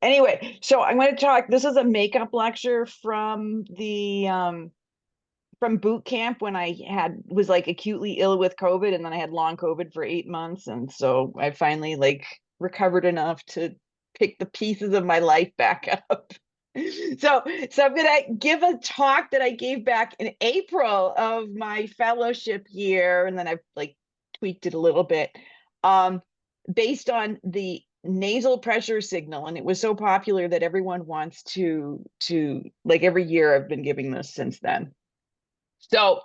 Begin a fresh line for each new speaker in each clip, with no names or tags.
Anyway, so I'm going to talk. This is a makeup lecture from the from boot camp when I was like acutely ill with COVID, and then I had long COVID for 8 months, and so I finally like recovered enough to pick the pieces of my life back up. So I'm gonna give a talk that I gave back in April of my fellowship year, and then I've like tweaked it a little bit, um, based on the nasal pressure signal, and it was so popular that everyone wants to like every year I've been giving this since then. So,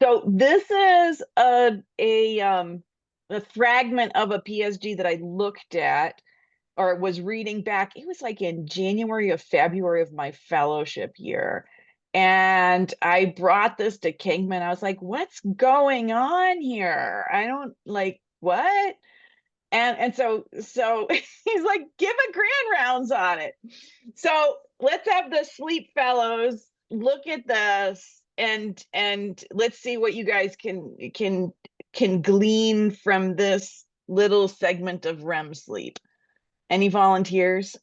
so this is a fragment of a PSG that I looked at or was reading back. It was like in January or February of my fellowship year. And I brought this to Kingman. I was like, what's going on here? I don't like what? And so he's like, give a grand rounds on it. So let's have the sleep fellows look at this and let's see what you guys can glean from this little segment of REM sleep. Any volunteers?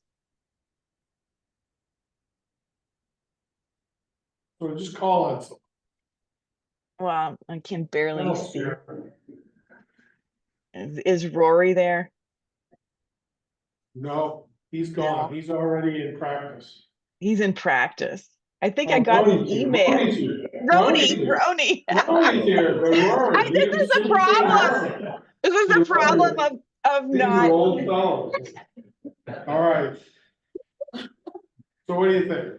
So just call on someone.
Well, I can barely
Else
see.
here.
Is Rory there?
No, he's gone.
No.
He's already in practice.
He's in practice. I think I
Oh,
got his
Roni's here.
email.
Roni's here. Roni's
Roni,
here.
Roni.
Roni's here. But Rory,
This is a problem. This is a problem of
These are
not.
old fellows. All right. So what do you think?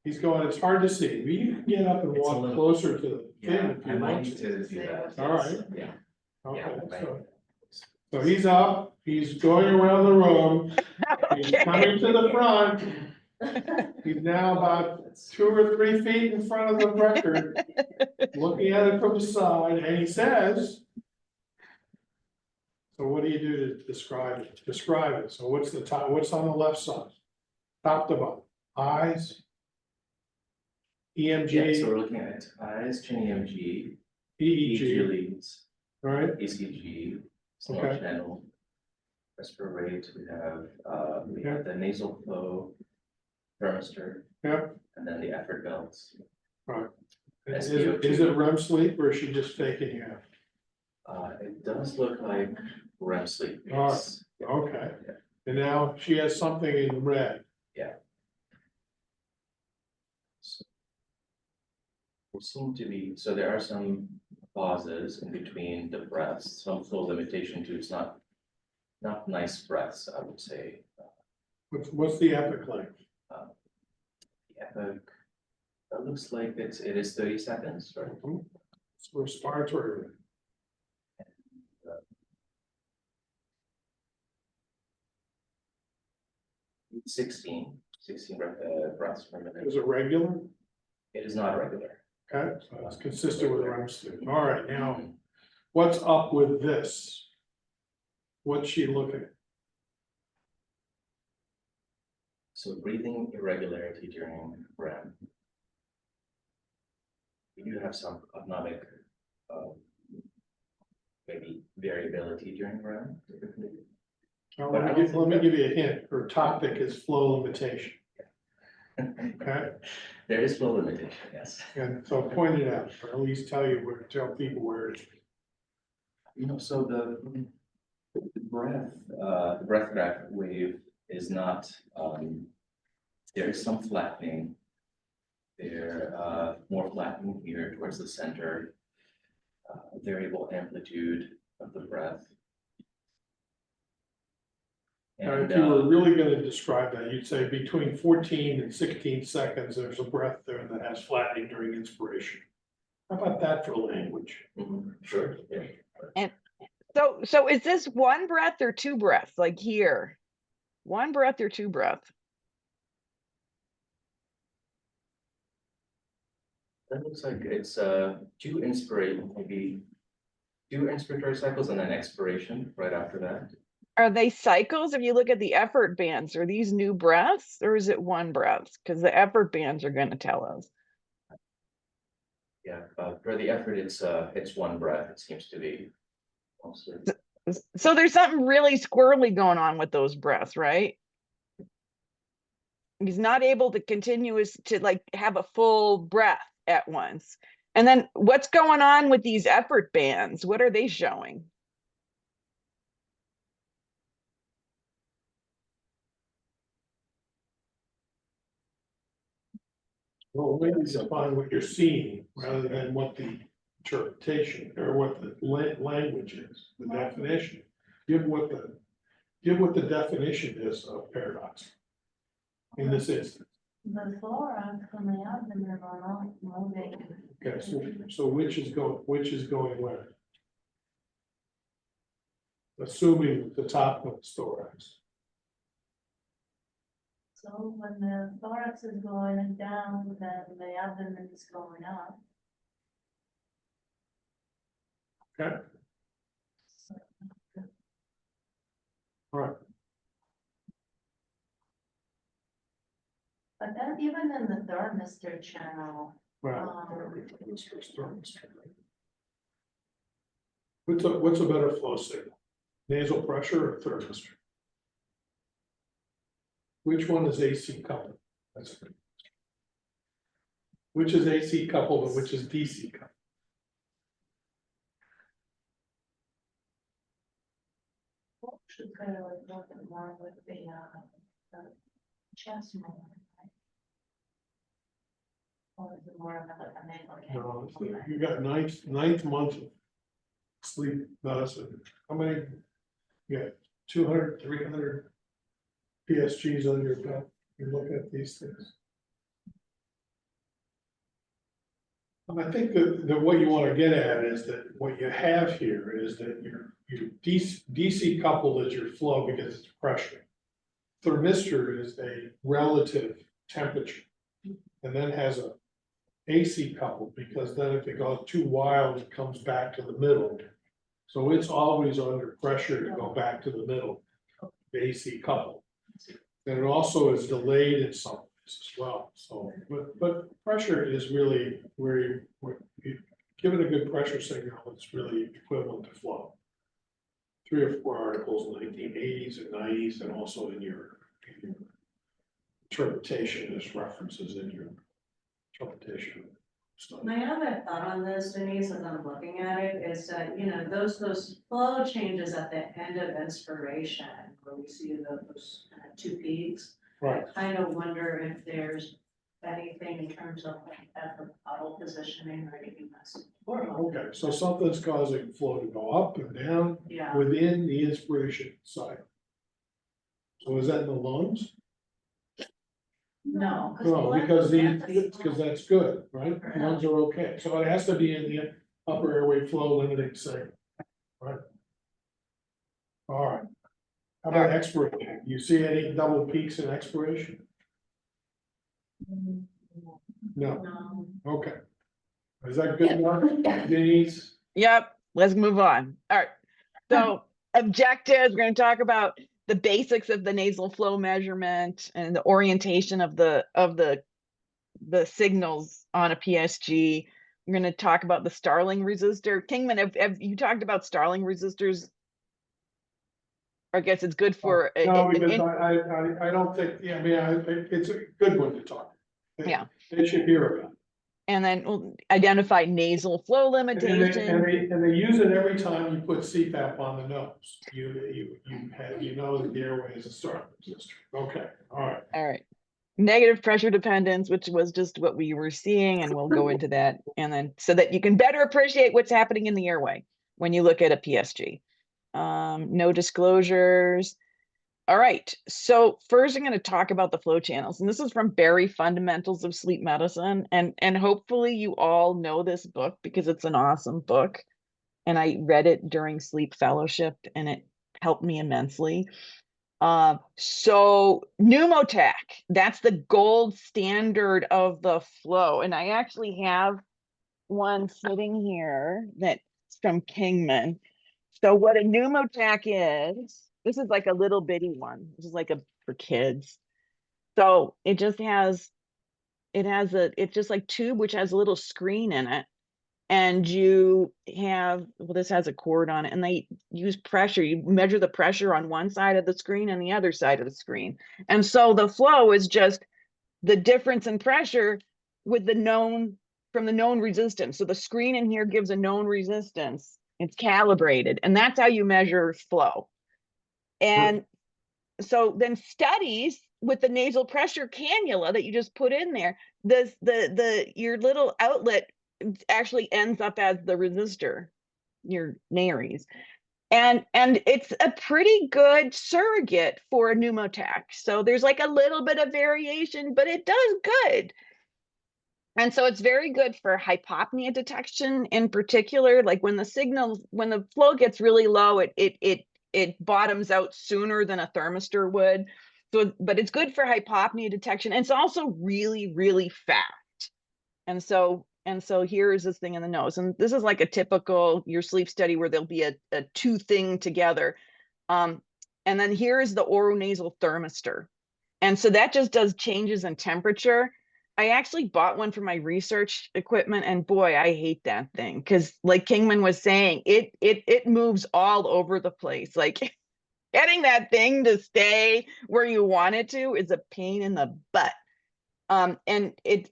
He's going, it's hard to see. But you can get up and walk closer to the thing if
I
you
might
want
need
to.
to do that.
All right.
Yeah.
Okay,
Yeah,
so he's up, he's going around the room, he's
Okay.
coming to the front. He's now about 2 or 3 feet in front of the record, looking at it from the side, and he says. So what do you do to describe it? Describe it. So what's the top, what's on the left side? Top to bottom, eyes.
Yeah, so
EMG,
we're looking at eyes, chin EMG,
EEG,
EEG leads,
all right?
ECG, small
Okay.
channel, respirate rate, we have the nasal flow, thermistor,
Yeah,
and then the effort belts.
right.
SpO2.
Is it REM sleep or is she just faking you out?
It does look like REM sleep.
All
Yes.
Okay,
Yeah.
and now she has something in red.
Yeah. So, we seem to be, so there are some pauses in between the breaths, some flow limitation too. It's not nice breaths, I would say.
What's the epic length?
The epoch, that looks like it is 30 seconds, right?
It's respiratory rate.
16 breaths per minute.
Is it regular?
It is not regular.
Okay, so it's consistent with REM sleep. All right, now, what's up with this? What's she looking at?
So breathing irregularity during REM. We do have some autonomic, maybe variability during REM typically.
Now, let me give you a hint. Her topic is flow limitation. Okay,
There is flow limitation, yes.
and so point it out, or at least tell people where it is.
You know, so the breath graph wave is not, there is some flattening. There, more flattening here towards the center, variable amplitude of the breath.
Now,
And
if you were really gonna describe that, you'd say between 14 and 16 seconds, there's a breath there that has flattening during inspiration. How about that for language?
sure, yeah.
And so is this one breath or two breaths? Like here, one breath or two breaths?
That looks like it's maybe 2 inspiratory cycles and then expiration right after that.
Are they cycles? If you look at the effort bands, are these new breaths or is it one breath? Because the effort bands are going to tell us.
Yeah, for the effort, it's one breath, it seems to be mostly.
So there's something really squirrely going on with those breaths, right? He's not able to continuous to like have a full breath at once. And then what's going on with these effort bands? What are they showing?
Well, maybe define what you're seeing rather than what the interpretation or what the language is, the definition. Give what the definition is of paradox. In this instance,
The thorax coming out and they're not moving.
okay, so which is going where? Assuming the top of the thorax.
So when the thorax is going down, then the abdomen is going up.
Okay,
So,
all right.
but then even in the thermistor channel,
Well, what's a better flow signal? Nasal pressure or thermistor? Which one is AC coupled? That's good. Which is AC coupled and which is DC coupled?
should go a little bit more with the chest movement, right? Or is it more of a nasal
No, you got ninth month of sleep medicine. How many? Yeah, 200, 300 PSGs on your belt. You look at these things. I think that what you want to get at is that what you have here is that your DC coupled is your flow because it's pressure. Thermistor is a relative temperature and then has a AC coupled because then if it goes too wild, it comes back to the middle. So it's always under pressure to go back to the middle, the AC coupled. And it also is delayed in some ways as well. So, but pressure is really where you give it a good pressure signal, it's really equivalent to flow. 3 or 4 articles in the 1980s and 90s, and also in your interpretation as references in your interpretation study.
My other thought on this, Denise, as I'm looking at it, is that, you know, those flow changes at the end of inspiration, where we see those kind of two peaks.
Right.
I kind of wonder if there's anything in terms of like at the bottle positioning or anything that's important.
Okay, so something's causing flow to go up and down
Yeah,
within the inspiration side. So is that in the lungs?
no.
No, because
the
because that's good, right? Lungs are okay, so it has to be in the upper airway flow limiting segment, right? All right. How about expiration? You see any double peaks in expiration? No,
No.
okay. Is that good enough, Denise?
Yep, let's move on. All right. So objectives, we're going to talk about the basics of the nasal flow measurement and the orientation of the signals on a PSG. We're going to talk about the Starling resistor. Kingman, have you talked about Starling resistors? I guess it's good for
No, because I don't think, yeah, I mean, it's a good one to talk.
Yeah.
They should hear about it.
and then we'll identify nasal flow limitation.
And they use it every time you put CPAP on the nose. You know that the airway is a Starling resistor. Okay, all right.
All right. Negative pressure dependence, which was just what we were seeing, and we'll go into that. And then so that you can better appreciate what's happening in the airway when you look at a PSG. No disclosures. All right. So first I'm going to talk about the flow channels. And this is from Barry Fundamentals of Sleep Medicine. And hopefully you all know this book because it's an awesome book. And I read it during sleep fellowship and it helped me immensely. So pneumotach, that's the gold standard of the flow. And I actually have one sitting here that's from Kingman. So what a pneumotach is, this is like a little bitty one. This is like for kids. So it's just like tube, which has a little screen in it. and you have, well, this has a cord on it, and they use pressure. You measure the pressure on one side of the screen and the other side of the screen. And so the flow is just the difference in pressure with the known, from the known resistance. So the screen in here gives a known resistance. It's calibrated, and that's how you measure flow. And so then studies with the nasal pressure cannula that you just put in there, your little outlet actually ends up as the resistor, your nares. And it's a pretty good surrogate for a pneumotach. So there's like a little bit of variation, but it does good. And so it's very good for hypopnea detection in particular. Like when the flow gets really low, it bottoms out sooner than a thermistor would. So, but it's good for hypopnea detection. And it's also really, really fast. And so here is this thing in the nose. And this is like a typical your sleep study where there'll be a two thing together. And then here is the oronasal thermistor. And so that just does changes in temperature. I actually bought one for my research equipment, and boy, I hate that thing because, like Kingman was saying, it moves all over the place. Like getting that thing to stay where you want it to is a pain in the butt. And it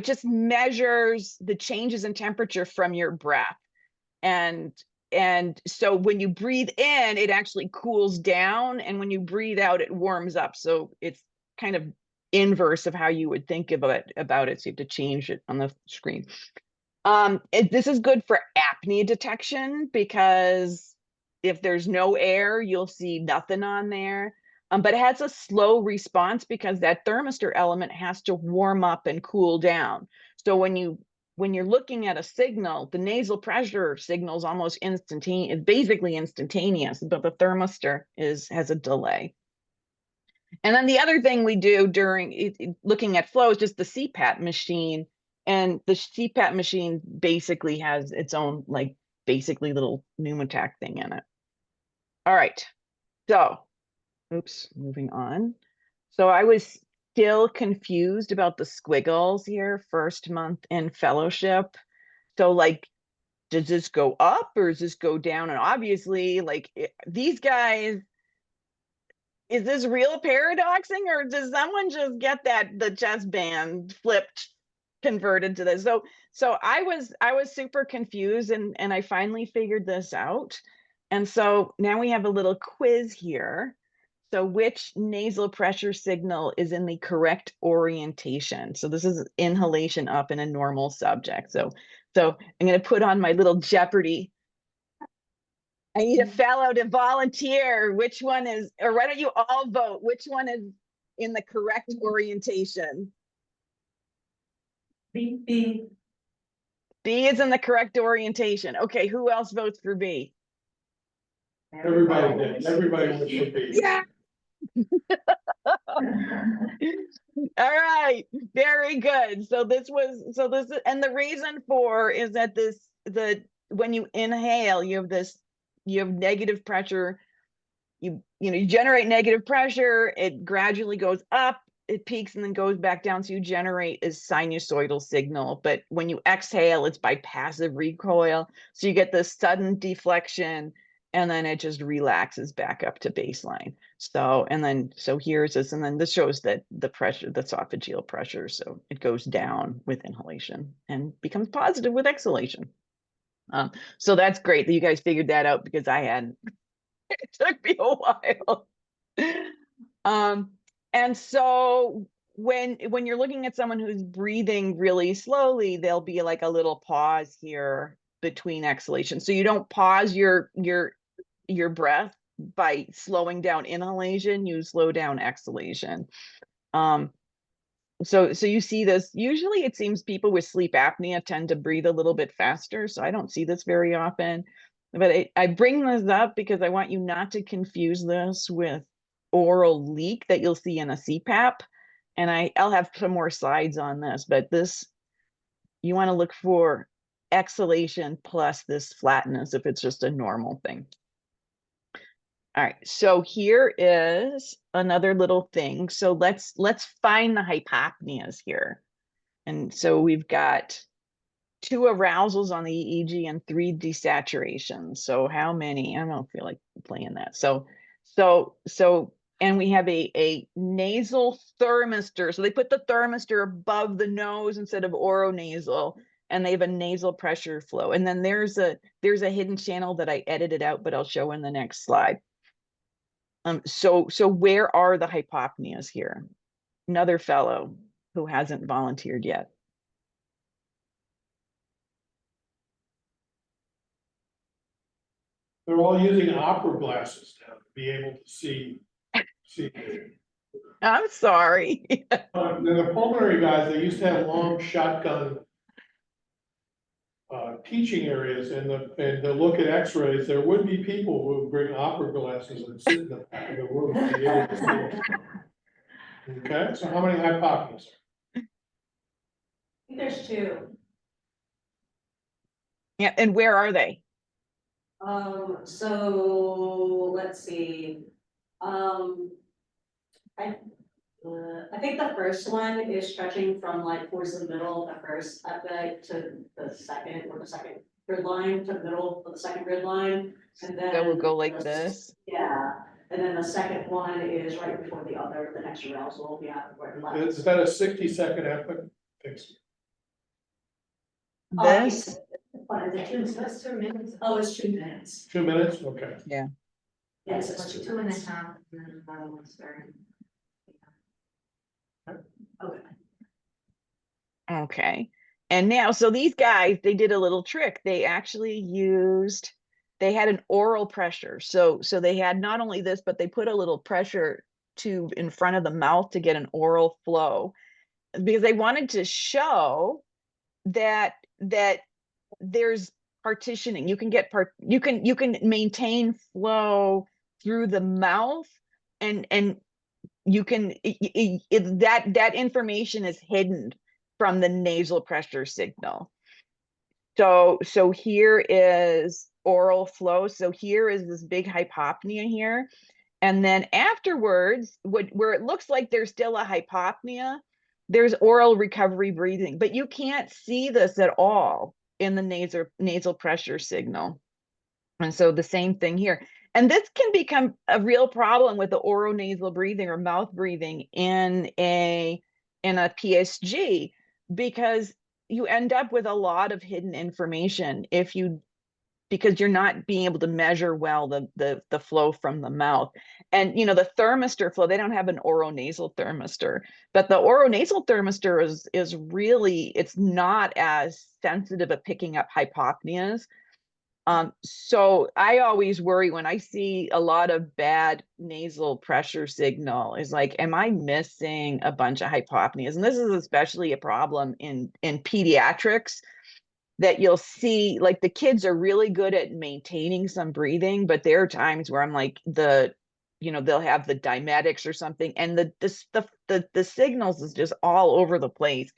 just measures the changes in temperature from your breath. And so when you breathe in, it actually cools down, and when you breathe out, it warms up. So it's kind of inverse of how you would think about it. So you have to change it on the screen. This is good for apnea detection because if there's no air, you'll see nothing on there. But it has a slow response because that thermistor element has to warm up and cool down. So when you're looking at a signal, the nasal pressure signal is almost instantaneous, basically instantaneous, but the thermistor has a delay. And then the other thing we do during looking at flow is just the CPAP machine. And the CPAP machine basically has its own, like, basically little pneumotach thing in it. All right. So, oops, moving on. So I was still confused about the squiggles here, first month in fellowship. So, like, does this go up or does this go down? And obviously, like, these guys, is this real paradoxing, or does someone just get the chest band flipped, converted to this? So I was super confused, and I finally figured this out. And so now we have a little quiz here. So which nasal pressure signal is in the correct orientation? So this is inhalation up in a normal subject. So I'm going to put on my little Jeopardy. I need a fellow to volunteer. Which one is, or why don't you all vote? Which one is in the correct orientation?
B.
B is in the correct orientation. Okay, who else votes for B?
Everybody did, everybody was for B.
Yeah. All right, very good. So this, and the reason for is that when you inhale, you have negative pressure. You generate negative pressure. It gradually goes up, it peaks and then goes back down. So you generate a sinusoidal signal. But when you exhale, it's by passive recoil. So you get this sudden deflection, and then it just relaxes back up to baseline. So here's this, and then this shows that the pressure, the esophageal pressure. So it goes down with inhalation and becomes positive with exhalation. So that's great that you guys figured that out, because I hadn't. It took me a while. And so when you're looking at someone who's breathing really slowly, there'll be like a little pause here between exhalation. So you don't pause your breath by slowing down inhalation, you slow down exhalation. So you see this, usually it seems people with sleep apnea tend to breathe a little bit faster. So I don't see this very often. But I bring this up because I want you not to confuse this with oral leak that you'll see in a CPAP. And I'll have some more slides on this, but you want to look for exhalation plus this flatness if it's just a normal thing. All right, so here is another little thing. So let's find the hypopneas here. And so we've got 2 arousals on the EEG and 3 desaturations. So how many? I don't feel like playing that. And we have a nasal thermistor. So they put the thermistor above the nose instead of oronasal, and they have a nasal pressure flow. And then there's a hidden channel that I edited out, but I'll show in the next slide. So where are the hypopneas here? Another fellow who hasn't volunteered yet.
They're all using opera glasses now to be able to see.
I'm sorry.
The pulmonary guys, they used to have long shotgun teaching areas, and to look at x-rays, there would be people who would bring opera glasses and sit in the back of the room to be able to see. Okay, so how many hypopneas?
I think there's 2.
Yeah, and where are they?
So let's see. I think the first one is stretching from like towards the middle of the first epic to the second, or the second grid line to the middle of the second grid line. And then
That will go like
the-
this.
Yeah, and then the second one is right before the next arousal, yeah, where it
Is
lies.
that a 60-second epic? Thanks.
This,
But is it 2, so that's 2 minutes? Oh, it's 2 minutes.
2 minutes, okay.
Yes, it's 2
2 and a
minutes.
half, and then another one's 30.
Okay.
okay. And now, so these guys, they did a little trick. They actually they had an oral pressure. So they had not only this, but they put a little pressure tube in front of the mouth to get an oral flow, because they wanted to show that there's partitioning. You can get you can maintain flow through the mouth, and you can that information is hidden from the nasal pressure signal. So here is oral flow. So here is this big hypopnea here. And then afterwards, where it looks like there's still a hypopnea, there's oral recovery breathing, but you can't see this at all in the nasal pressure signal. And so the same thing here. And this can become a real problem with the oronasal breathing or mouth breathing in a PSG, because you end up with a lot of hidden information because you're not being able to measure well the flow from the mouth. And the thermistor flow, they don't have an oronasal thermistor, but the oronasal thermistor is really, it's not as sensitive at picking up hypopneas. So I always worry when I see a lot of bad nasal pressure signal, is like, am I missing a bunch of hypopneas? And this is especially a problem in pediatrics, that you'll see, like, the kids are really good at maintaining some breathing, but there are times where I'm like, they'll have the dimetics or something, and the signals is just all over the place.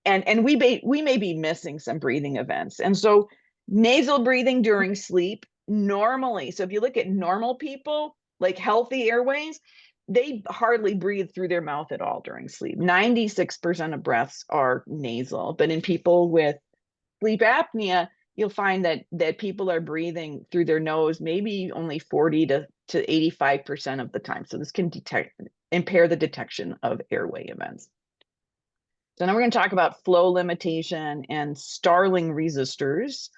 And we may be missing some breathing events. And so nasal breathing during sleep, normally, so if you look at normal people, like healthy airways, they hardly breathe through their mouth at all during sleep. 96% of breaths are nasal, but in people with sleep apnea, you'll find that people are breathing through their nose maybe only 40 to 85% of the time. So this can impair the detection of airway events. So now we're going to talk about flow limitation and Starling resistors.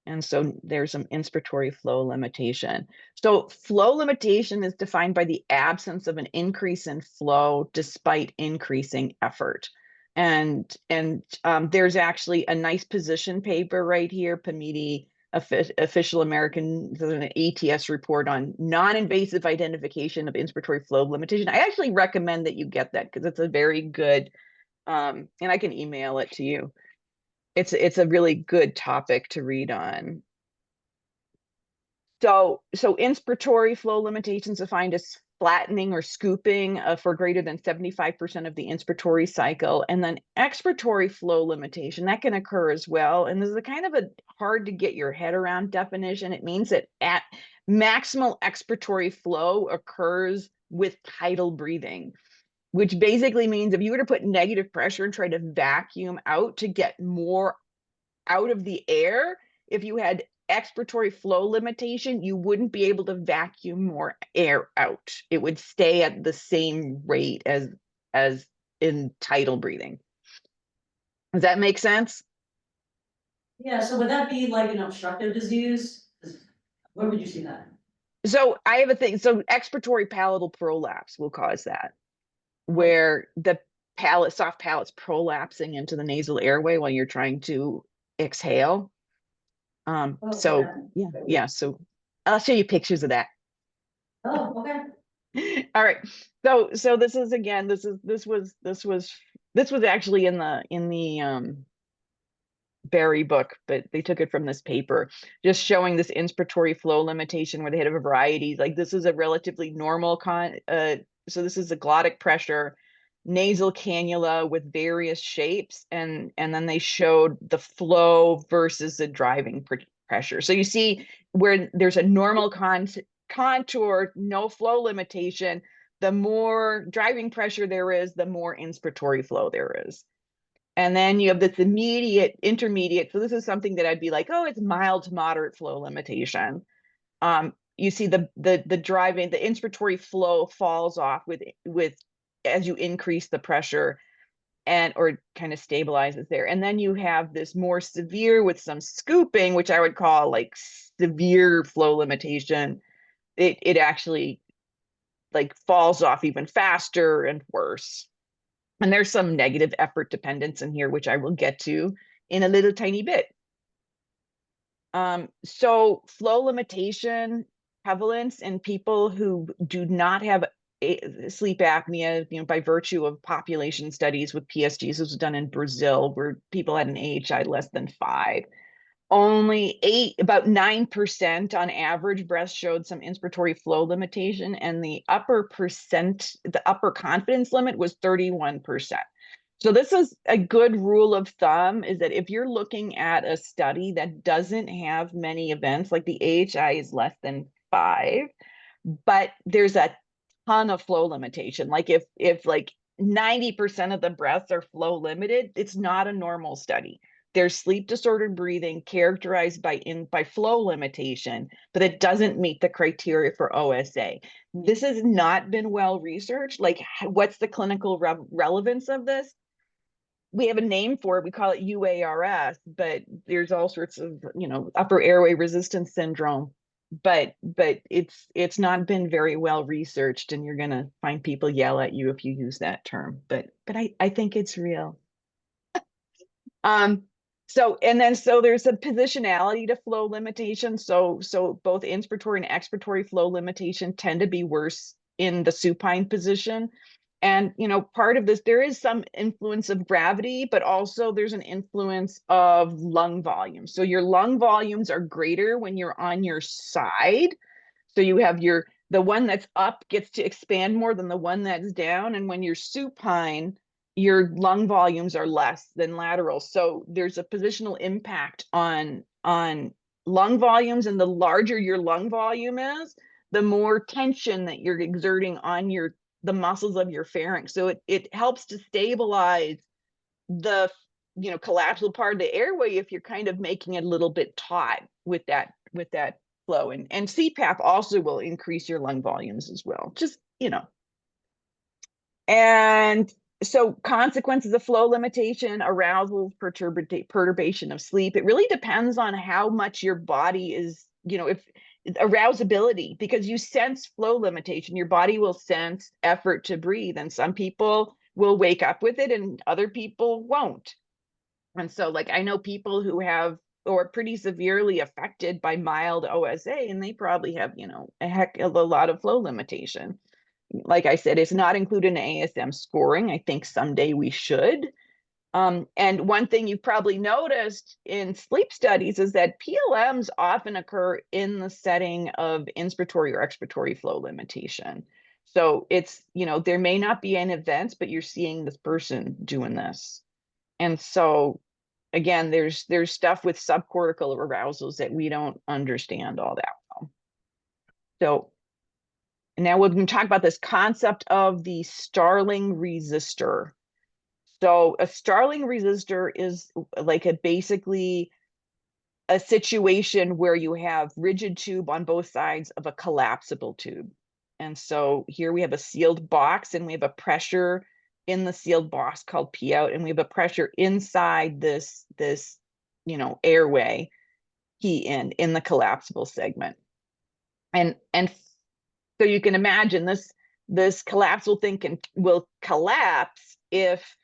And so there's some inspiratory flow limitation. So flow limitation is defined by the absence of an increase in flow despite increasing effort. And there's actually a nice position paper right here, PMIDI, Official American, an ATS report on non-invasive identification of inspiratory flow limitation. I actually recommend that you get that, because it's a very good, and I can email it to you. It's a really good topic to read on. So inspiratory flow limitations defined as flattening or scooping for greater than 75% of the inspiratory cycle. And then expiratory flow limitation, that can occur as well. And this is a kind of a hard to get your head around definition. It means that at maximal expiratory flow occurs with tidal breathing, which basically means if you were to put negative pressure and try to vacuum out to get more out of the air, if you had expiratory flow limitation, you wouldn't be able to vacuum more air out. It would stay at the same rate as in tidal breathing. Does that make sense?
Yeah, so would that be like an obstructive disease? Where would you see that?
So I have a thing. So expiratory palatal prolapse will cause that, where the palate, soft palate's prolapsing into the nasal airway while you're trying to exhale. So yeah. So I'll show you pictures of that.
Oh, okay.
All right. So this is again. This was actually in the Berry book, but they took it from this paper, just showing this inspiratory flow limitation where they had a variety. Like this is a relatively normal so this is a glottic pressure, nasal cannula with various shapes, and then they showed the flow versus the driving pressure. So you see where there's a normal contour, no flow limitation, the more driving pressure there is, the more inspiratory flow there is. And then you have this intermediate. So this is something that I'd be like, oh, it's mild to moderate flow limitation. You see the driving, the inspiratory flow falls off with as you increase the pressure or kind of stabilizes there. And then you have this more severe with some scooping, which I would call like severe flow limitation. It actually like falls off even faster and worse. And there's some negative effort dependence in here, which I will get to in a little tiny bit. So flow limitation prevalence in people who do not have sleep apnea, by virtue of population studies with PSGs. This was done in Brazil, where people had an AHI less than 5. Only about 9% on average breaths showed some inspiratory flow limitation, and the upper confidence limit was 31%. So this is a good rule of thumb, is that if you're looking at a study that doesn't have many events, like the AHI is less than 5, but there's a ton of flow limitation. Like if like 90% of the breaths are flow limited, it's not a normal study. There's sleep disordered breathing characterized by flow limitation, but it doesn't meet the criteria for OSA. This has not been well researched. Like, what's the clinical relevance of this? We have a name for it. We call it UARS, but there's all sorts of, upper airway resistance syndrome. But it's not been very well researched, and you're gonna find people yell at you if you use that term. But I think it's real. So there's a positionality to flow limitation. So both inspiratory and expiratory flow limitation tend to be worse in the supine position. And part of this, there is some influence of gravity, but also there's an influence of lung volume. So your lung volumes are greater when you're on your side. So you have the one that's up gets to expand more than the one that's down. And when you're supine, your lung volumes are less than lateral. So there's a positional impact on lung volumes, and the larger your lung volume is, the more tension that you're exerting on the muscles of your pharynx. So it helps to stabilize the collapsible part of the airway if you're kind of making it a little bit taut with that flow. And CPAP also will increase your lung volumes as well, just and so consequences of flow limitation, arousal, perturbation of sleep, it really depends on how much your body is, if arousability, because you sense flow limitation, your body will sense effort to breathe, and some people will wake up with it and other people won't. And so like I know people who have or are pretty severely affected by mild OSA, and they probably have, a heck of a lot of flow limitation. Like I said, it's not included in ASM scoring. I think someday we should. And one thing you've probably noticed in sleep studies is that PLMs often occur in the setting of inspiratory or expiratory flow limitation. So it's, there may not be an event, but you're seeing this person doing this. And so again, there's stuff with subcortical arousals that we don't understand all that well. So now we're going to talk about this concept of the Starling resistor. So a Starling resistor is like basically a situation where you have rigid tube on both sides of a collapsible tube. And so here we have a sealed box, and we have a pressure in the sealed box called P out, and we have a pressure inside this airway P in the collapsible segment. And so you can imagine this collapsible thing will collapse if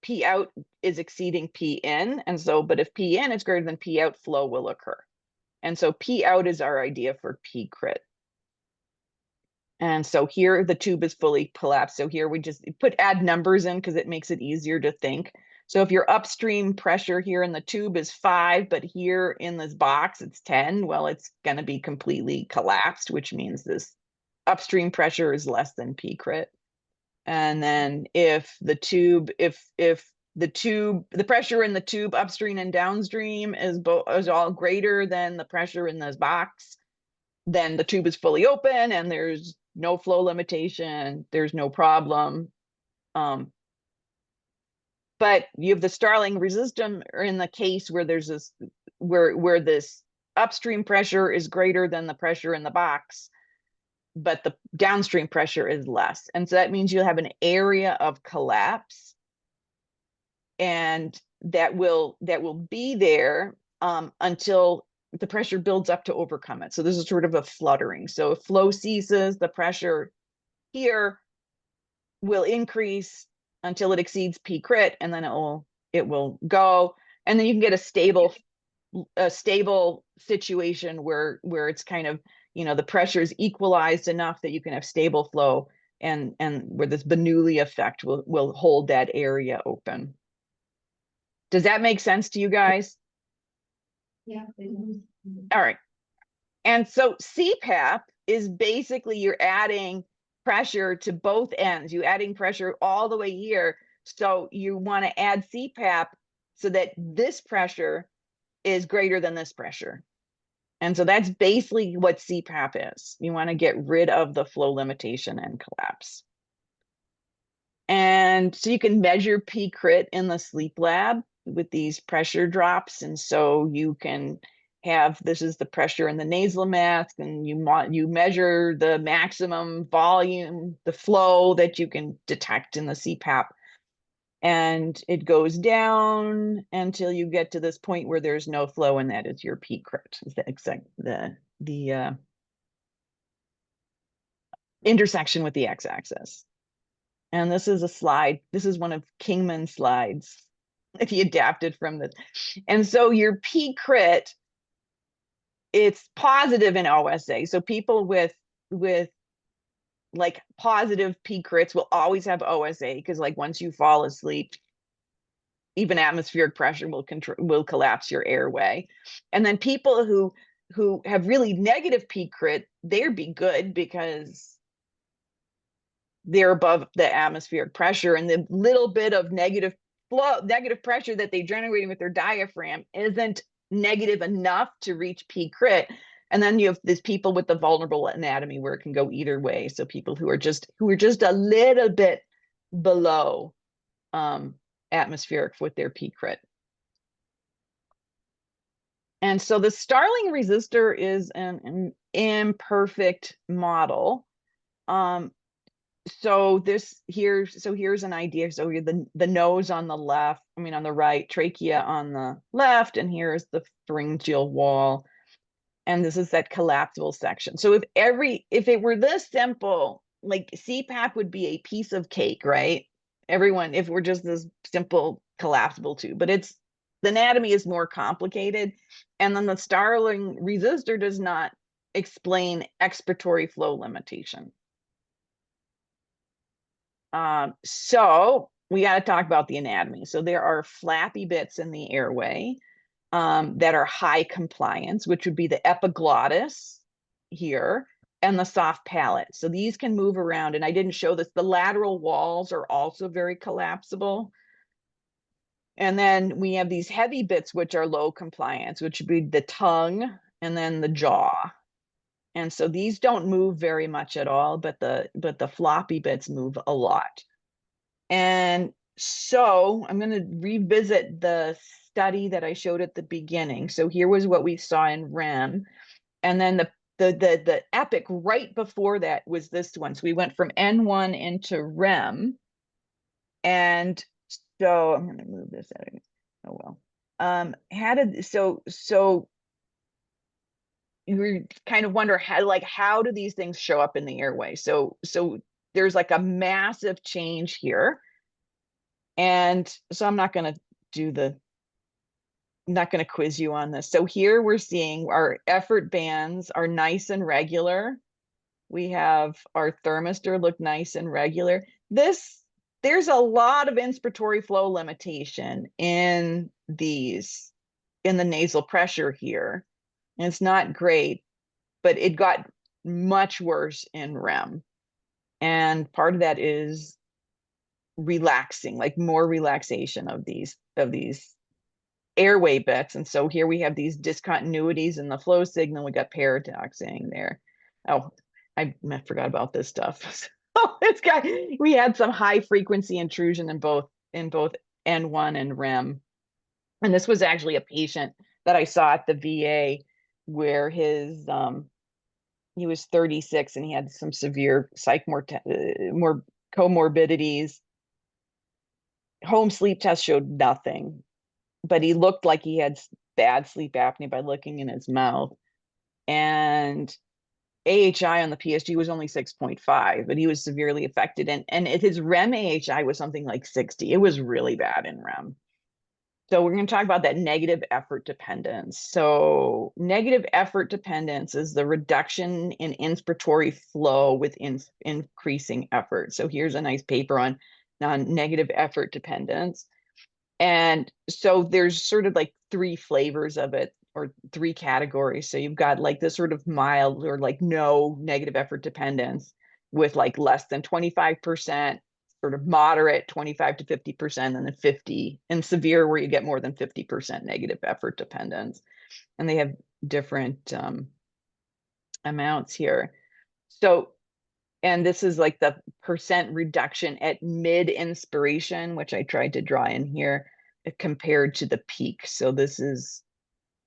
P out is exceeding P in. And so, but if P in is greater than P out, flow will occur. And so P out is our idea for P crit. And so here the tube is fully collapsed. So here we just add numbers in because it makes it easier to think. So if your upstream pressure here in the tube is 5, but here in this box it's 10, well, it's going to be completely collapsed, which means this upstream pressure is less than P crit. And then if the pressure in the tube upstream and downstream is all greater than the pressure in this box, then the tube is fully open and there's no flow limitation, there's no problem. But you have the Starling resistor in the case where there's this where this upstream pressure is greater than the pressure in the box, but the downstream pressure is less. And so that means you'll have an area of collapse, and that will be there until the pressure builds up to overcome it. So this is sort of a fluttering. So if flow ceases, the pressure here will increase until it exceeds P crit, and then it will go. And then you can get a stable situation where it's kind of, the pressure is equalized enough that you can have stable flow, and where this Bernoulli effect will hold that area open. Does that make sense to you guys?
Yeah.
All right. And so CPAP is basically you're adding pressure to both ends. You're adding pressure all the way here. So you want to add CPAP so that this pressure is greater than this pressure. And so that's basically what CPAP is. You want to get rid of the flow limitation and collapse. And so you can measure P crit in the sleep lab with these pressure drops. And so you can have, this is the pressure in the nasal mask, and you measure the maximum volume, the flow that you can detect in the CPAP. And it goes down until you get to this point where there's no flow, and that is your P crit. Is the intersection with the x-axis. And this is a slide. This is one of Kingman's slides that he adapted from this. And so your P crit, it's positive in OSA. So people with like positive P crits will always have OSA, because like once you fall asleep, even atmospheric pressure will collapse your airway. And then people who have really negative P crit, they'd be good because they're above the atmospheric pressure, and the little bit of negative pressure that they're generating with their diaphragm isn't negative enough to reach P crit. And then you have these people with the vulnerable anatomy where it can go either way. So people who are just a little bit below atmospheric with their P crit. And so the Starling resistor is an imperfect model. So here's an idea. So the nose on the left, on the right, trachea on the left, and here's the pharyngeal wall. And this is that collapsible section. So if it were this simple, like CPAP would be a piece of cake, right? If we're just this simple collapsible tube, but the anatomy is more complicated. And then the Starling resistor does not explain expiratory flow limitation. So we got to talk about the anatomy. So there are flappy bits in the airway that are high compliance, which would be the epiglottis here and the soft palate. So these can move around, and I didn't show this. The lateral walls are also very collapsible. And then we have these heavy bits, which are low compliance, which would be the tongue and then the jaw. And so these don't move very much at all, but the floppy bits move a lot. And So I'm going to revisit the study that I showed at the beginning. So here was what we saw in REM. And then the epic right before that was this one. So we went from N1 into REM. And so I'm going to move this out. Oh, well. So you kind of wonder how do these things show up in the airway? So there's like a massive change here. And so I'm not going to do the not going to quiz you on this. So here we're seeing our effort bands are nice and regular. We have our thermistor look nice and regular. There's a lot of inspiratory flow limitation in the nasal pressure here. And it's not great, but it got much worse in REM. And part of that is relaxing, like more relaxation of these airway bits. And so here we have these discontinuities in the flow signal. We got paradoxing there. Oh, I forgot about this stuff. So we had some high frequency intrusion in both N1 and REM. And this was actually a patient that I saw at the VA where he was 36 and he had some severe more comorbidities. Home sleep test showed nothing, but he looked like he had bad sleep apnea by looking in his mouth. And AHI on the PSG was only 6.5, but he was severely affected. And his REM AHI was something like 60. It was really bad in REM. So we're going to talk about that negative effort dependence. So negative effort dependence is the reduction in inspiratory flow with increasing effort. So here's a nice paper on negative effort dependence. And so there's sort of like three flavors of it, or three categories. So you've got like this sort of mild or like no negative effort dependence with like less than 25%, sort of moderate 25 to 50%, and then 50, and severe where you get more than 50% negative effort dependence. And they have different amounts here. So, and this is like the percent reduction at mid inspiration, which I tried to draw in here, compared to the peak. So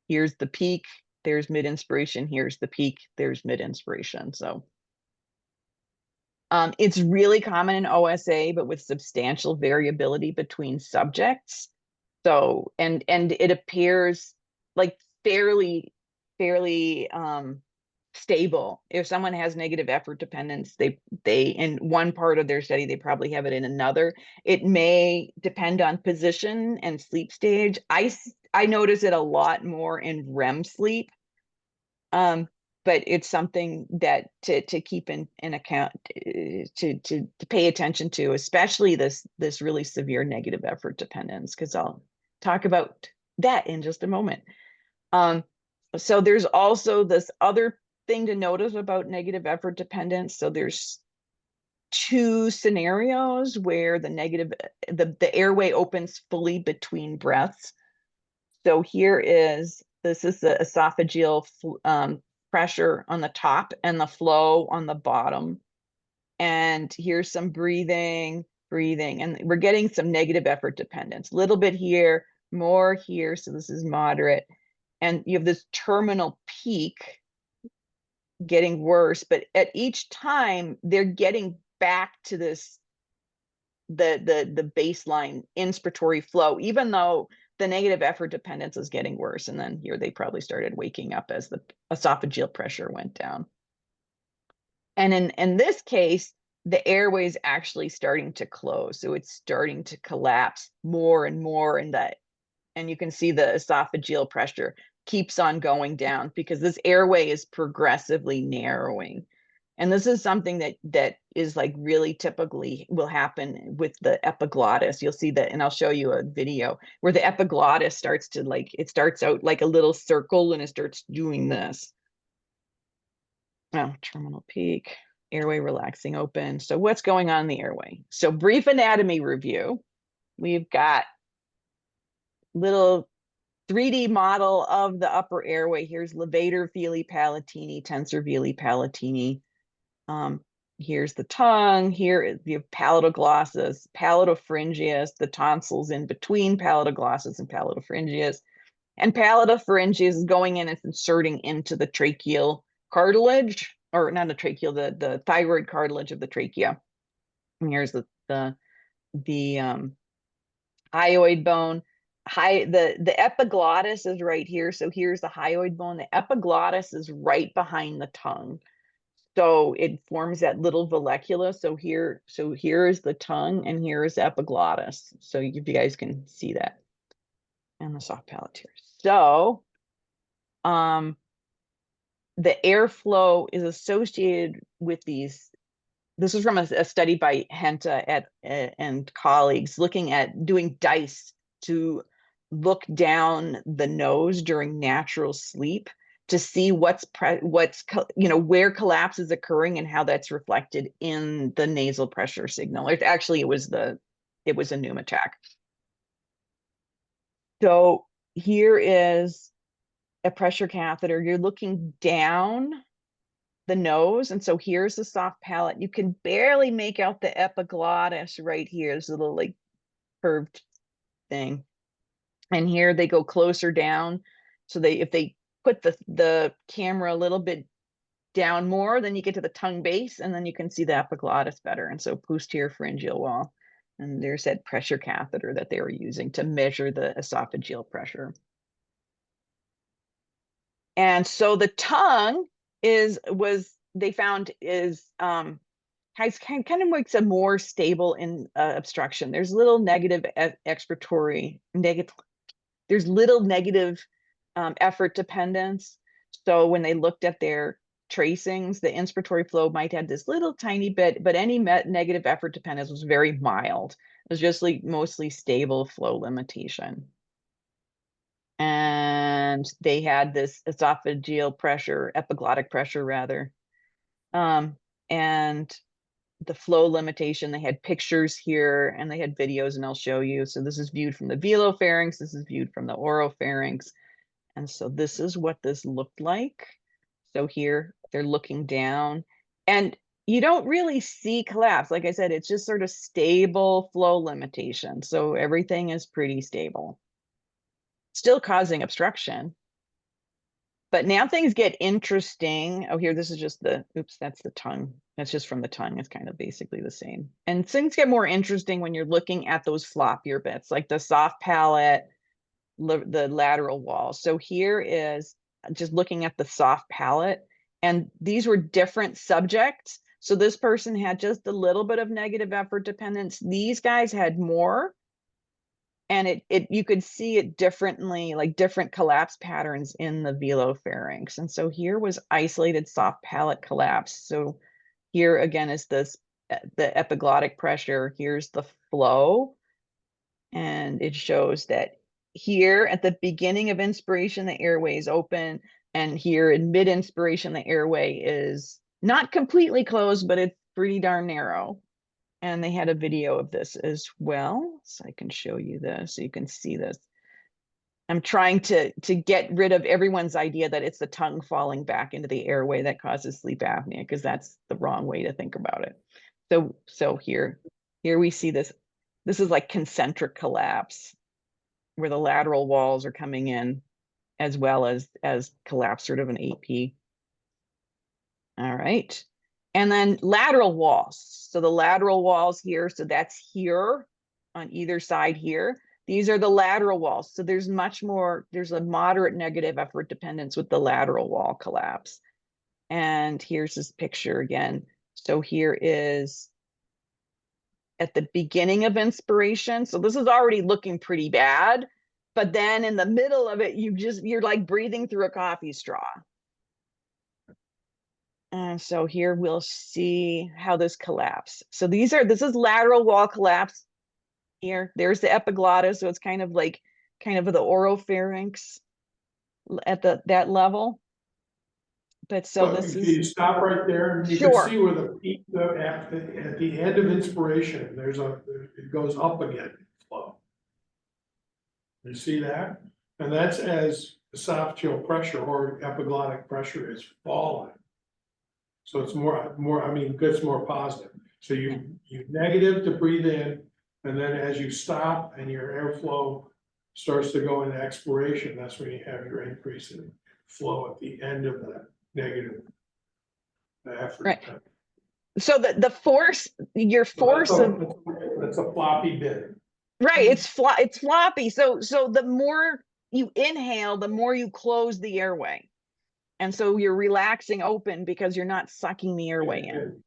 here's the peak, there's mid inspiration, here's the peak, there's mid inspiration. So it's really common in OSA, but with substantial variability between subjects. So, and it appears like fairly stable. If someone has negative effort dependence, they in one part of their study, they probably have it in another. It may depend on position and sleep stage. I notice it a lot more in REM sleep. But it's something that to keep in account, to pay attention to, especially this really severe negative effort dependence, because I'll talk about that in just a moment. So there's also this other thing to notice about negative effort dependence. So there's two scenarios where the airway opens fully between breaths. So this is the esophageal pressure on the top and the flow on the bottom. And here's some breathing, and we're getting some negative effort dependence. A little bit here, more here. So this is moderate. And you have this terminal peak getting worse, but at each time they're getting back to this the baseline inspiratory flow, even though the negative effort dependence is getting worse. And then here they probably started waking up as the esophageal pressure went down. And in this case, the airway is actually starting to close. So it's starting to collapse more and more, and you can see the esophageal pressure keeps on going down because this airway is progressively narrowing. And this is something that is like really typically will happen with the epiglottis. You'll see that, and I'll show you a video where the epiglottis starts out like a little circle and it starts doing this. Oh, terminal peak, airway relaxing open. So what's going on in the airway? So brief anatomy review. We've got little 3D model of the upper airway. Here's levator veli palatini, tensor veli palatini. here's the tongue, here is the palatoglossus, palatopharyngeus, the tonsils in between palatoglossus and palatopharyngeus. And palatopharyngeus is going in and inserting into the tracheal cartilage, or not the tracheal, the thyroid cartilage of the trachea. And here's the hyoid bone. The epiglottis is right here. So here's the hyoid bone. The epiglottis is right behind the tongue. So it forms that little vallecula. So here is the tongue and here is the epiglottis. So you guys can see that. And the soft palate here. So the airflow is associated with these. This is from a study by Henta and colleagues looking at doing dice to look down the nose during natural sleep to see where collapse is occurring and how that's reflected in the nasal pressure signal. Actually, it was a pneumattack. So here is a pressure catheter. You're looking down the nose, and so here's the soft palate. You can barely make out the epiglottis right here. This little like curved thing. And here they go closer down. So if they put the camera a little bit down more, then you get to the tongue base, and then you can see the epiglottis better. And so posterior pharyngeal wall. And there's that pressure catheter that they were using to measure the esophageal pressure. And so the tongue they found has kind of makes a more stable in obstruction. There's little negative expiratory negative. There's little negative effort dependence. So when they looked at their tracings, the inspiratory flow might have this little tiny bit, but any negative effort dependence was very mild. It was just like mostly stable flow limitation. And they had this esophageal pressure, epiglottic pressure rather. And the flow limitation, they had pictures here and they had videos, and I'll show you. So this is viewed from the velopharynx, this is viewed from the oropharynx. And so this is what this looked like. So here they're looking down and you don't really see collapse. Like I said, it's just sort of stable flow limitation. So everything is pretty stable. Still causing obstruction. But now things get interesting. Oh, here, this is just that's the tongue. That's just from the tongue. It's kind of basically the same. And things get more interesting when you're looking at those floppier bits, like the soft palate, the lateral wall. So here is just looking at the soft palate. And these were different subjects. So this person had just a little bit of negative effort dependence. These guys had more. And you could see it differently, like different collapse patterns in the velopharynx. And so here was isolated soft palate collapse. So here again is the epiglottic pressure. Here's the flow. And it shows that here at the beginning of inspiration, the airway is open. And here in mid-inspiration, the airway is not completely closed, but it's pretty darn narrow. And they had a video of this as well. So I can show you this so you can see this. I'm trying to get rid of everyone's idea that it's the tongue falling back into the airway that causes sleep apnea, because that's the wrong way to think about it. So here we see this. This is like concentric collapse where the lateral walls are coming in as well as collapse, sort of an AP. All right. And then lateral walls. So the lateral walls here, so that's here on either side here. These are the lateral walls. So there's a moderate negative effort dependence with the lateral wall collapse. And here's this picture again. So here is at the beginning of inspiration. So this is already looking pretty bad. But then in the middle of it, you're like breathing through a coffee straw. And so here we'll see how this collapse. So this is lateral wall collapse here. There's the epiglottis. So it's kind of the oropharynx at that level. But so this
Can
is.
you stop right there? You
Sure.
can see where the peak, at the end of inspiration, it goes up again, flow. You see that? And that's as esophageal pressure or epiglottic pressure is falling. So it's I mean, gets more positive. So you negative to breathe in, and then as you stop and your airflow starts to go into exploration, that's when you have your increase in flow at the end of that negative effort.
Right. So the force, your force of,
That's a floppy bit.
right, it's floppy. So the more you inhale, the more you close the airway. And so you're relaxing open because you're not sucking the airway in.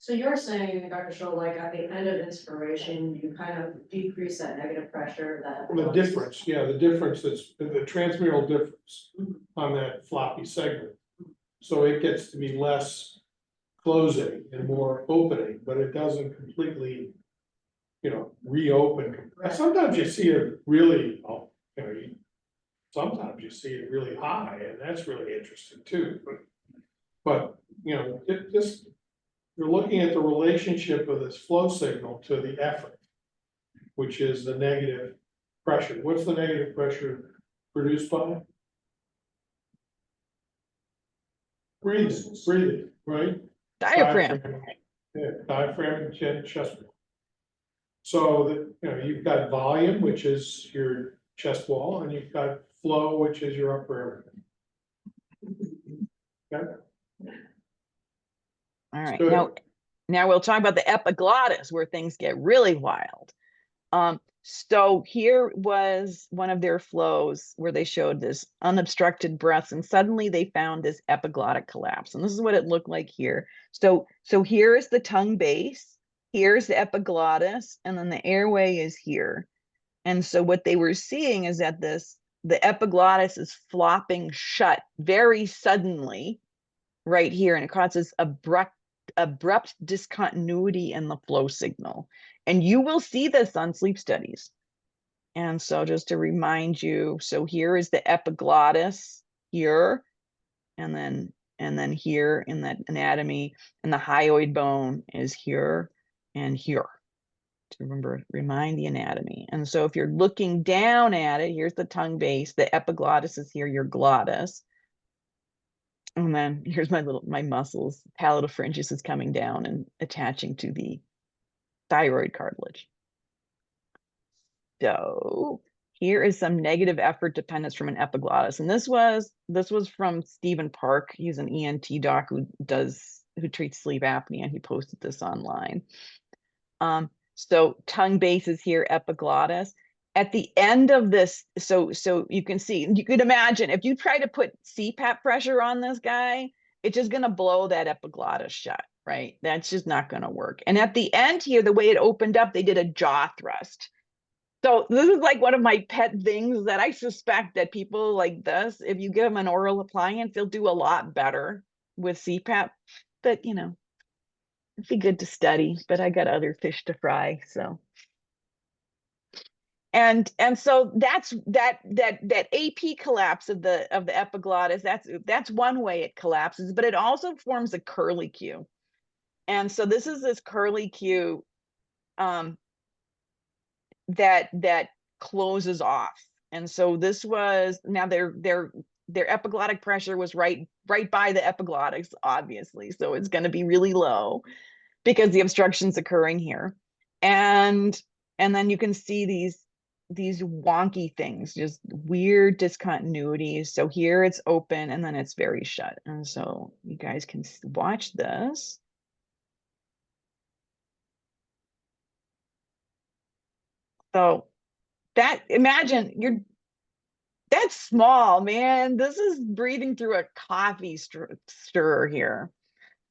So you're saying, Dr. Scholl, like at the end of inspiration, you kind of decrease that negative pressure that.
The difference, yeah, the difference is the transmural difference on that floppy segment. So it gets to be less closing and more opening, but it doesn't completely, reopen. Sometimes you see it really, sometimes you see it really high, and that's really interesting too, but you're looking at the relationship of this flow signal to the effort, which is the negative pressure. What's the negative pressure produced by? Breathing, right?
Diaphragm.
Yeah, diaphragm and chest wall. So that, you've got volume, which is your chest wall, and you've got flow, which is your upper airway. Okay?
All right,
Good.
now we'll talk about the epiglottis where things get really wild. So here was one of their flows where they showed this unobstructed breaths, and suddenly they found this epiglottic collapse. And this is what it looked like here. So here is the tongue base, here's the epiglottis, and then the airway is here. And so what they were seeing is that the epiglottis is flopping shut very suddenly right here, and it causes abrupt discontinuity in the flow signal. And you will see this on sleep studies. And so just to remind you, so here is the epiglottis here, and then here in that anatomy, and the hyoid bone is here and here. To remind the anatomy. And so if you're looking down at it, here's the tongue base, the epiglottis is here, your glottis. And then here's my muscles, palatopharyngeus is coming down and attaching to the thyroid cartilage. So here is some negative effort dependence from an epiglottis. And this was from Stephen Park. He's an ENT doc who treats sleep apnea, and he posted this online. So tongue base is here, epiglottis. At the end of this, so you can see, you could imagine if you try to put CPAP pressure on this guy, it's just going to blow that epiglottis shut, right? That's just not going to work. And at the end here, the way it opened up, they did a jaw thrust. So this is like one of my pet things that I suspect that people like this, if you give them an oral appliance, they'll do a lot better with CPAP. But it'd be good to study, but I got other fish to fry, so. And so that's that AP collapse of the epiglottis. That's one way it collapses, but it also forms a curlicue. And so this is this curlicue that closes off. And so this was, now their epiglottic pressure was right by the epiglottis, obviously. So it's going to be really low because the obstruction's occurring here. And then you can see these wonky things, just weird discontinuities. So here it's open and then it's very shut. And so you guys can watch this. So imagine that's small, man. This is breathing through a coffee stirrer here.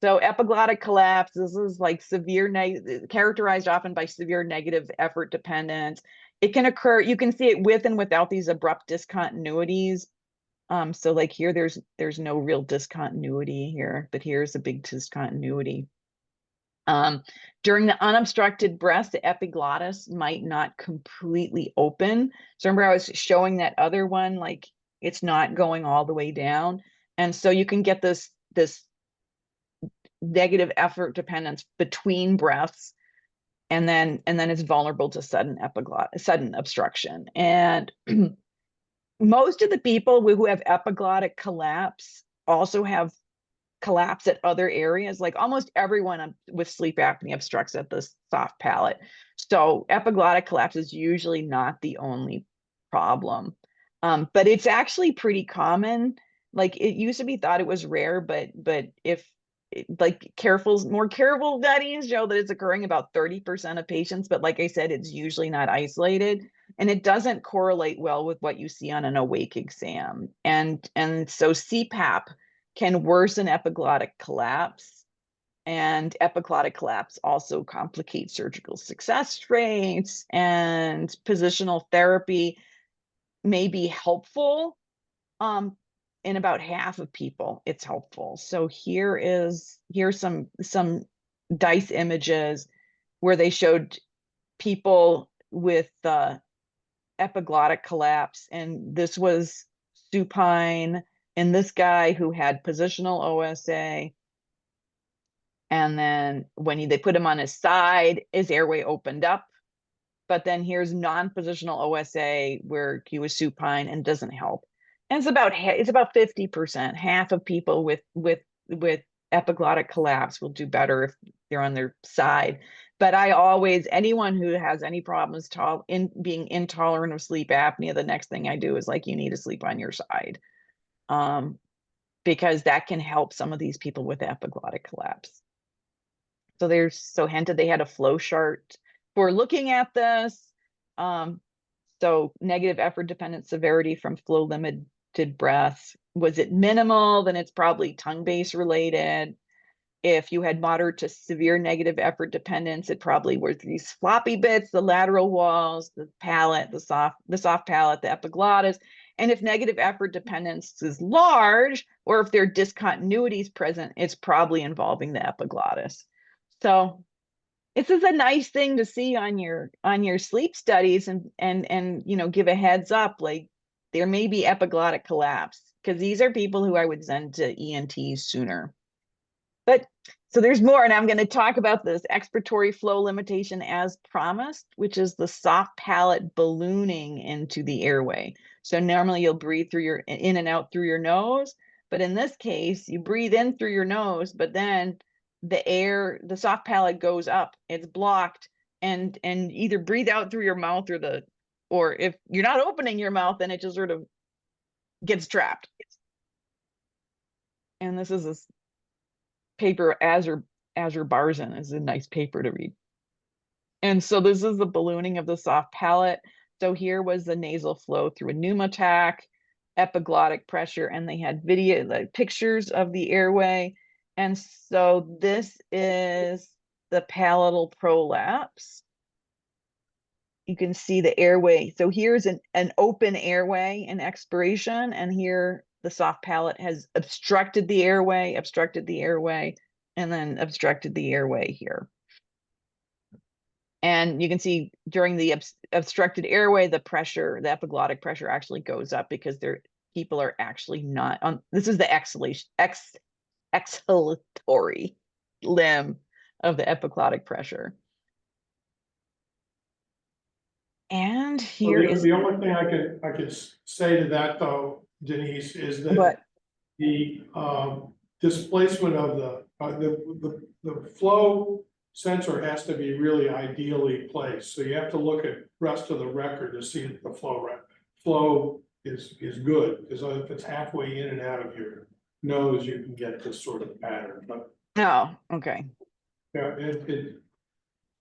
So epiglottic collapse, this is like characterized often by severe negative effort dependence. It can occur, you can see it with and without these abrupt discontinuities. So like here, there's no real discontinuity here, but here's a big discontinuity. During the unobstructed breath, the epiglottis might not completely open. So remember I was showing that other one, like it's not going all the way down. And so you can get this negative effort dependence between breaths, and then it's vulnerable to sudden obstruction. And most of the people who have epiglottic collapse also have collapse at other areas. Like almost everyone with sleep apnea obstructs at the soft palate. So epiglottic collapse is usually not the only problem. But it's actually pretty common. Like it used to be thought it was rare, but if like more careful studies show that it's occurring about 30% of patients, but like I said, it's usually not isolated, and it doesn't correlate well with what you see on an awake exam. And so CPAP can worsen epiglottic collapse, and epiglottic collapse also complicates surgical success rates, and positional therapy may be helpful. In about half of people, it's helpful. So here's some DICE images where they showed people with epiglottic collapse, and this was supine, and this guy who had positional OSA. And then when they put him on his side, his airway opened up. But then here's non-positional OSA where he was supine and doesn't help. And it's about 50%. Half of people with epiglottic collapse will do better if they're on their side. But anyone who has any problems being intolerant of sleep apnea, the next thing I do is like, you need to sleep on your side. Because that can help some of these people with epiglottic collapse. So Henta, they had a flow chart for looking at this. So negative effort dependent severity from flow limited breaths. Was it minimal? Then it's probably tongue-based related. If you had moderate to severe negative effort dependence, it probably were these floppy bits, the lateral walls, the palate, the soft palate, the epiglottis. And if negative effort dependence is large, or if there are discontinuities present, it's probably involving the epiglottis. So this is a nice thing to see on your sleep studies, and give a heads up, like there may be epiglottic collapse, because these are people who I would send to ENTs sooner. But so there's more, and I'm going to talk about this expiratory flow limitation as promised, which is the soft palate ballooning into the airway. So normally you'll breathe in and out through your nose, but in this case, you breathe in through your nose, but then the soft palate goes up, it's blocked, and either breathe out through your mouth, or if you're not opening your mouth, then it just sort of gets trapped. And this is a paper, Azure Barzan is a nice paper to read. And so this is the ballooning of the soft palate. So here was the nasal flow through a pneumotac, epiglottic pressure, and they had pictures of the airway. And so this is the palatal prolapse. You can see the airway. So here's an open airway in expiration, and here the soft palate has obstructed the airway, and then obstructed the airway here. And you can see during the obstructed airway, the epiglottic pressure actually goes up, because people are actually not on. This is the exhalatory limb of the epiglottic pressure. And here is
the only thing I could say to that though, Denise, is that the displacement of the flow sensor has to be really ideally placed. So you have to look at rest of the record to see that the flow is good, because if it's halfway in and out of your nose, you can get this sort of pattern. But
okay.
yeah,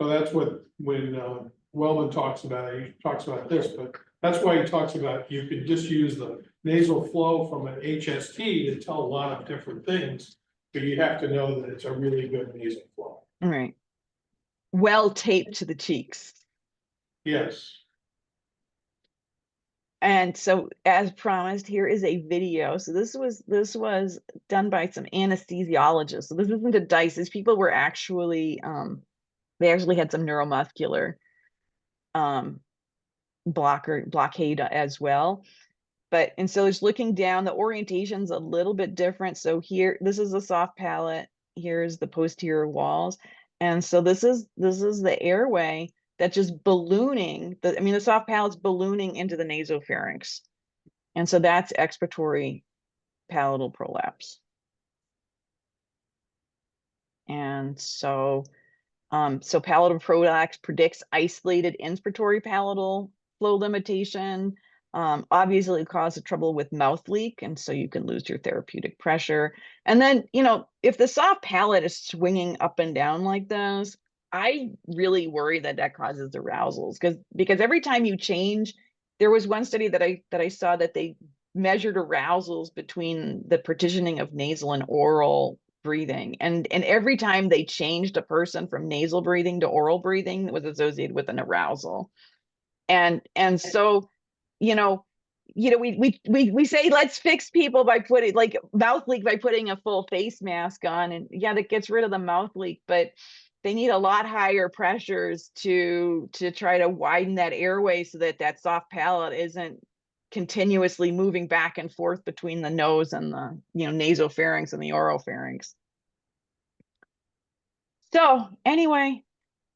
so that's when Wellman talks about it, he talks about this, but that's why he talks about you could just use the nasal flow from an HST to tell a lot of different things, but you have to know that it's a really good nasal flow.
All right. Well taped to the cheeks.
Yes.
And so, as promised, here is a video. So this was done by some anesthesiologists. So this isn't a DICE. These people were actually they actually had some neuromuscular blockade as well. And so it's looking down, the orientation's a little bit different. So here, this is the soft palate, here's the posterior walls. And so this is the airway that's just ballooning. The soft palate's ballooning into the nasopharynx. And so that's expiratory palatal prolapse. And so, so palatal prolapse predicts isolated inspiratory palatal flow limitation. Obviously it causes trouble with mouth leak, and so you can lose your therapeutic pressure. And then, you know, if the soft palate is swinging up and down like this, I really worry that that causes arousals, because every time you change, there was one study that I saw that they measured arousals between the partitioning of nasal and oral breathing, and every time they changed a person from nasal breathing to oral breathing, it was associated with an arousal. And so, you know, we say let's fix people by putting, like, mouth leak by putting a full face mask on, and yeah, that gets rid of the mouth leak, but they need a lot higher pressures to try to widen that airway so that that soft palate isn't continuously moving back and forth between the nose and the, you know, nasopharynx and the oropharynx. So anyway,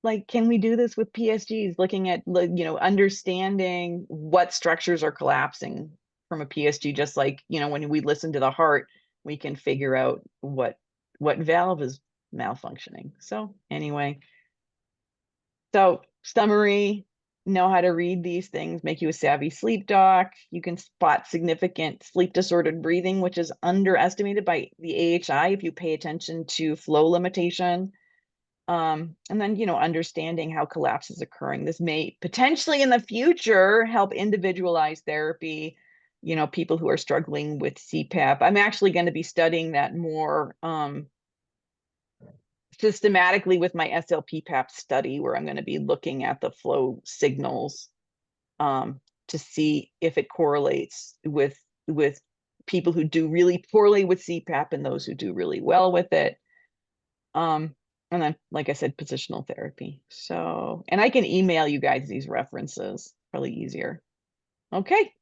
like, can we do this with PSGs, looking at, you know, understanding what structures are collapsing from a PSG, just like, you know, when we listen to the heart, we can figure out what valve is malfunctioning. So anyway, so summary, know how to read these things, make you a savvy sleep doc. You can spot significant sleep disordered breathing, which is underestimated by the AHI if you pay attention to flow limitation. And then, you know, understanding how collapse is occurring. This may potentially in the future help individualize therapy, you know, people who are struggling with CPAP. I'm actually going to be studying that more systematically with my SLPPAP study, where I'm going to be looking at the flow signals to see if it correlates with people who do really poorly with CPAP and those who do really well with it. And then, like I said, positional therapy. So, and I can email you guys these references, probably easier. Okay.